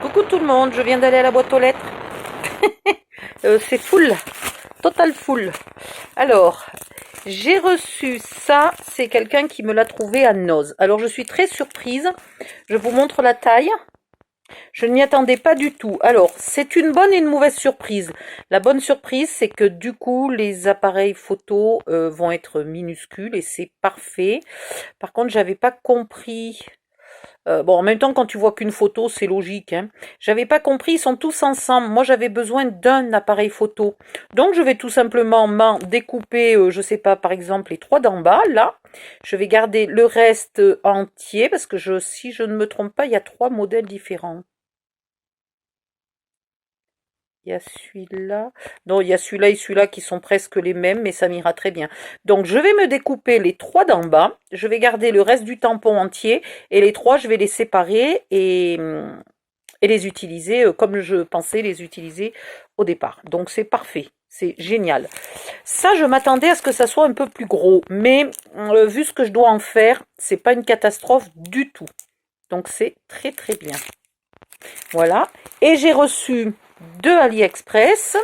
Coucou tout le monde, je viens d'aller à la boîte aux lettres. C'est full, total full. Alors, j'ai reçu ça, c'est quelqu'un qui me l'a trouvé à Noz. Alors je suis très surprise, je vous montre la taille. Je ne m'y attendais pas du tout. Alors, c'est une bonne et une mauvaise surprise. La bonne surprise, c'est que du coup, les appareils photo vont être minuscules et c'est parfait. Par contre, j'avais pas compris. Bon, en même temps, quand tu vois qu'une photo, c'est logique, hein. J'avais pas compris, ils sont tous ensemble. Moi, j'avais besoin d'un appareil photo. Donc, je vais tout simplement m'en découper, je sais pas, par exemple, les trois d'en bas, là. Je vais garder le reste entier, parce que si je ne me trompe pas, il y a trois modèles différents. Il y a celui-là. Non, il y a celui-là et celui-là qui sont presque les mêmes, mais ça m'ira très bien. Donc, je vais me découper les trois d'en bas. Je vais garder le reste du tampon entier. Et les trois, je vais les séparer et les utiliser comme je pensais les utiliser au départ. Donc, c'est parfait. C'est génial. Ça, je m'attendais à ce que ça soit un peu plus gros. Mais vu ce que je dois en faire, c'est pas une catastrophe du tout. Donc, c'est très, très bien. Voilà. Et j'ai reçu de AliExpress.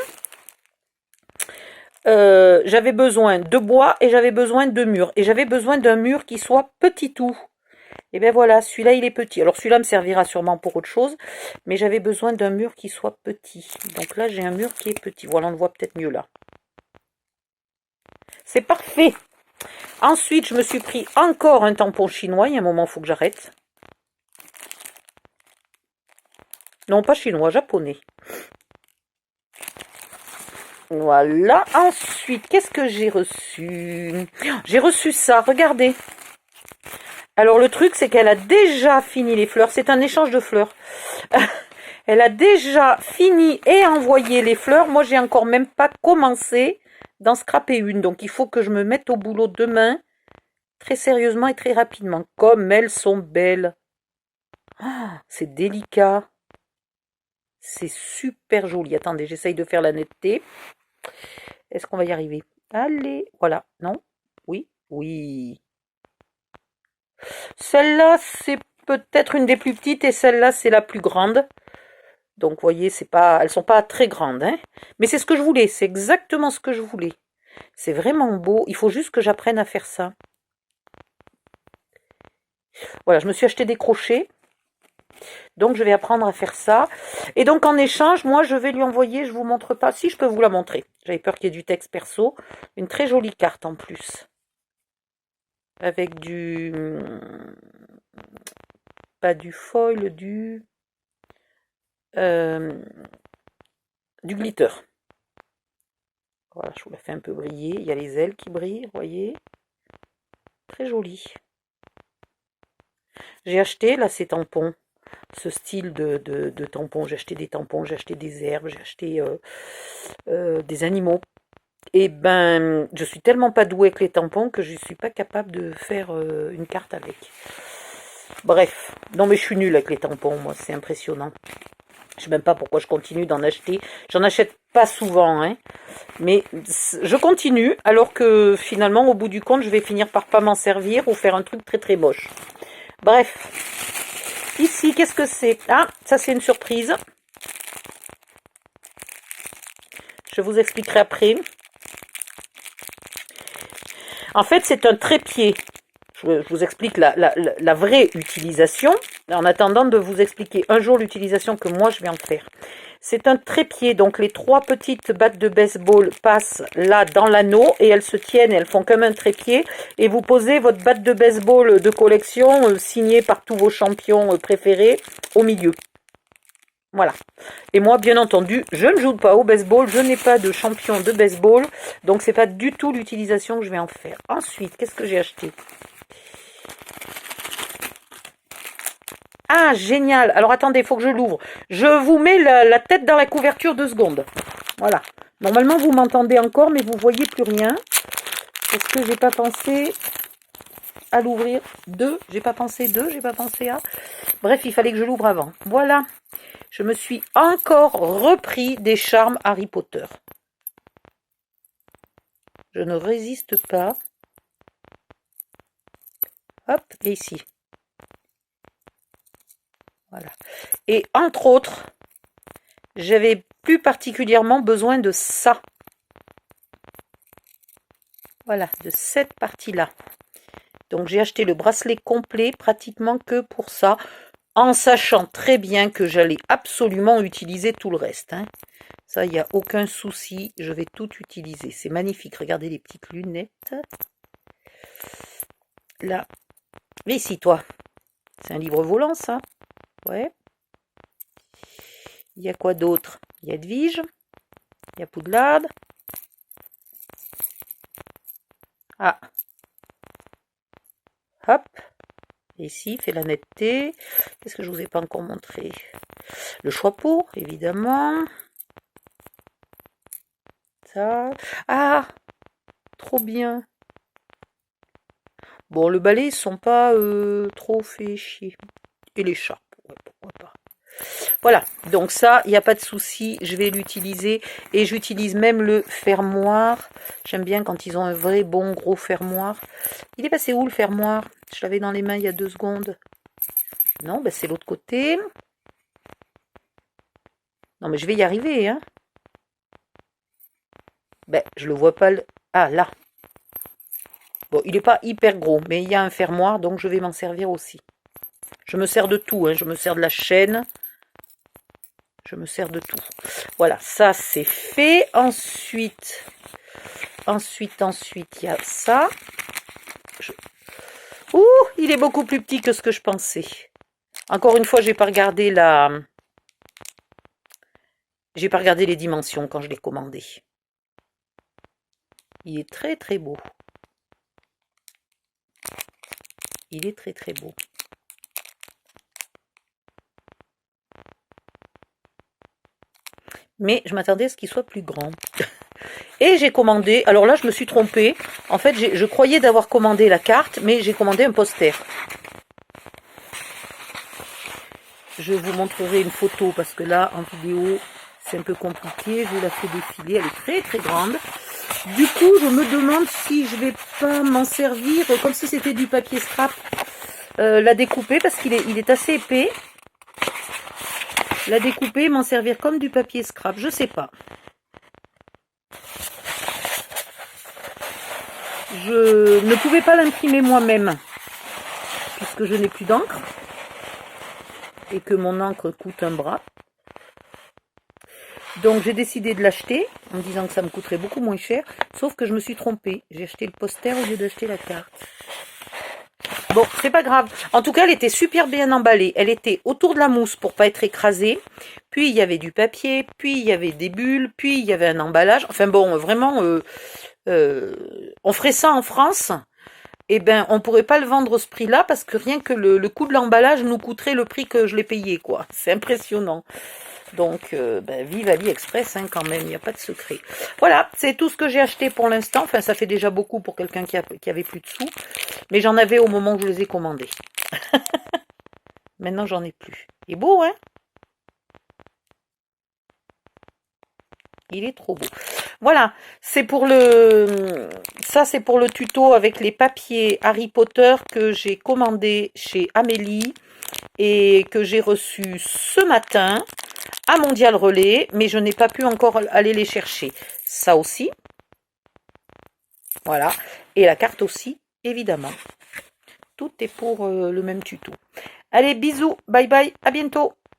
J'avais besoin de bois et j'avais besoin de murs. Et j'avais besoin d'un mur qui soit petit tout. Et bien voilà, celui-là il est petit. Alors celui-là me servira sûrement pour autre chose. Mais j'avais besoin d'un mur qui soit petit. Donc là j'ai un mur qui est petit. Voilà, on le voit peut-être mieux là. C'est parfait. Ensuite je me suis pris encore un tampon chinois. Il y a un moment il faut que j'arrête. Non pas chinois, japonais. Voilà. Ensuite, qu'est-ce que j'ai reçu? J'ai reçu ça, regardez. Alors le truc, c'est qu'elle a déjà fini les fleurs. C'est un échange de fleurs. Elle a déjà fini et envoyé les fleurs. Moi, j'ai encore même pas commencé d'en scraper une. Donc, il faut que je me mette au boulot demain, très sérieusement et très rapidement. Comme elles sont belles. Ah, c'est délicat. C'est super joli. Attendez, j'essaye de faire la netteté. Est-ce qu'on va y arriver? Allez, voilà. Non? Oui? Oui. Celle-là, c'est peut-être une des plus petites et celle-là, c'est la plus grande. Donc, vous voyez, elles sont pas très grandes, hein. Mais c'est ce que je voulais. C'est exactement ce que je voulais. C'est vraiment beau. Il faut juste que j'apprenne à faire ça. Voilà, je me suis acheté des crochets. Donc, je vais apprendre à faire ça. Et donc, en échange, moi, je vais lui envoyer, je vous montre pas. Si, je peux vous la montrer. J'avais peur qu'il y ait du texte perso. Une très jolie carte en plus. Avec pas du foil, du glitter. Voilà, je vous la fais un peu briller. Il y a les ailes qui brillent, vous voyez. Très joli. J'ai acheté, là, ces tampons. Ce style de tampons. J'ai acheté des tampons, j'ai acheté des herbes, j'ai acheté des animaux. Et ben, je suis tellement pas douée avec les tampons que je suis pas capable de faire une carte avec. Bref. Non, mais je suis nulle avec les tampons, moi. C'est impressionnant. Je sais même pas pourquoi je continue d'en acheter. J'en achète pas souvent, hein. Mais je continue, alors que finalement, au bout du compte, je vais finir par pas m'en servir ou faire un truc très très moche. Bref. Ici, qu'est-ce que c'est? Ah, ça c'est une surprise. Je vous expliquerai après. En fait, c'est un trépied. Je vous explique la vraie utilisation, en attendant de vous expliquer un jour l'utilisation que moi je vais en faire. C'est un trépied, donc les trois petites battes de baseball passent là dans l'anneau et elles se tiennent, elles font comme un trépied et vous posez votre batte de baseball de collection signée par tous vos champions préférés au milieu. Voilà. Et moi, bien entendu, je ne joue pas au baseball, je n'ai pas de champion de baseball, donc c'est pas du tout l'utilisation que je vais en faire. Ensuite, qu'est-ce que j'ai acheté? Ah, génial. Alors, attendez, il faut que je l'ouvre. Je vous mets la tête dans la couverture 2 secondes. Voilà. Normalement, vous m'entendez encore, mais vous voyez plus rien. Parce que j'ai pas pensé à l'ouvrir. J'ai pas pensé à... Bref, il fallait que je l'ouvre avant. Voilà. Je me suis encore repris des charmes Harry Potter. Je ne résiste pas. Hop, et ici. Voilà. Et entre autres, j'avais plus particulièrement besoin de ça. Voilà, de cette partie-là. Donc j'ai acheté le bracelet complet pratiquement que pour ça, en sachant très bien que j'allais absolument utiliser tout le reste. Hein. Ça, il n'y a aucun souci, je vais tout utiliser. C'est magnifique, regardez les petites lunettes. Là, mais ici, toi, c'est un livre volant, ça. Ouais. Il y a quoi d'autre? Il y a Edwige, il y a Poudlard. Ah. Hop. Ici, fait la netteté. Qu'est-ce que je vous ai pas encore montré? Le chapeau, évidemment. Ça. Ah, trop bien. Bon, le balai, ils sont pas trop fait chier. Et l'écharpe, ouais, pourquoi pas. Voilà, donc ça, il n'y a pas de souci, je vais l'utiliser. Et j'utilise même le fermoir. J'aime bien quand ils ont un vrai bon gros fermoir. Il est passé où le fermoir? Je l'avais dans les mains il y a 2 secondes. Non, ben c'est l'autre côté. Non, mais je vais y arriver, hein. Ben, je le vois pas. Ah, là. Bon, il n'est pas hyper gros, mais il y a un fermoir, donc je vais m'en servir aussi. Je me sers de tout, hein. Je me sers de la chaîne. Je me sers de tout. Voilà, ça c'est fait. Ensuite, il y a ça. Ouh, il est beaucoup plus petit que ce que je pensais. Encore une fois, j'ai pas regardé j'ai pas regardé les dimensions quand je l'ai commandé. Il est très très beau. Il est très très beau. Mais je m'attendais à ce qu'il soit plus grand. Et j'ai commandé, alors là je me suis trompée. En fait, je croyais d'avoir commandé la carte, mais j'ai commandé un poster. Je vous montrerai une photo parce que là, en vidéo, c'est un peu compliqué. Je vous la fais défiler, elle est très très grande. Du coup, je me demande si je vais pas m'en servir comme si c'était du papier scrap. La découper parce qu'il est assez épais. La découper, m'en servir comme du papier scrap, je sais pas. Je ne pouvais pas l'imprimer moi-même puisque je n'ai plus d'encre et que mon encre coûte un bras. Donc j'ai décidé de l'acheter en me disant que ça me coûterait beaucoup moins cher, sauf que je me suis trompée. J'ai acheté le poster au lieu d'acheter la carte. Bon, c'est pas grave. En tout cas, elle était super bien emballée. Elle était autour de la mousse pour pas être écrasée. Puis il y avait du papier, puis il y avait des bulles, puis il y avait un emballage. Enfin bon, vraiment, on ferait ça en France. Eh ben, on pourrait pas le vendre ce prix-là parce que rien que le coût de l'emballage nous coûterait le prix que je l'ai payé, quoi. C'est impressionnant. Donc, vive AliExpress, hein, quand même, il n'y a pas de secret. Voilà, c'est tout ce que j'ai acheté pour l'instant. Enfin, ça fait déjà beaucoup pour quelqu'un qui avait plus de sous. Mais j'en avais au moment où je les ai commandés. Maintenant, j'en ai plus. Il est beau, hein? Il est trop beau. Voilà, c'est pour ça c'est pour le tuto avec les papiers Harry Potter que j'ai commandé chez Amélie et que j'ai reçu ce matin à Mondial Relais, mais je n'ai pas pu encore aller les chercher. Ça aussi. Voilà. Et la carte aussi, évidemment. Tout est pour le même tuto. Allez, bisous, bye bye, à bientôt.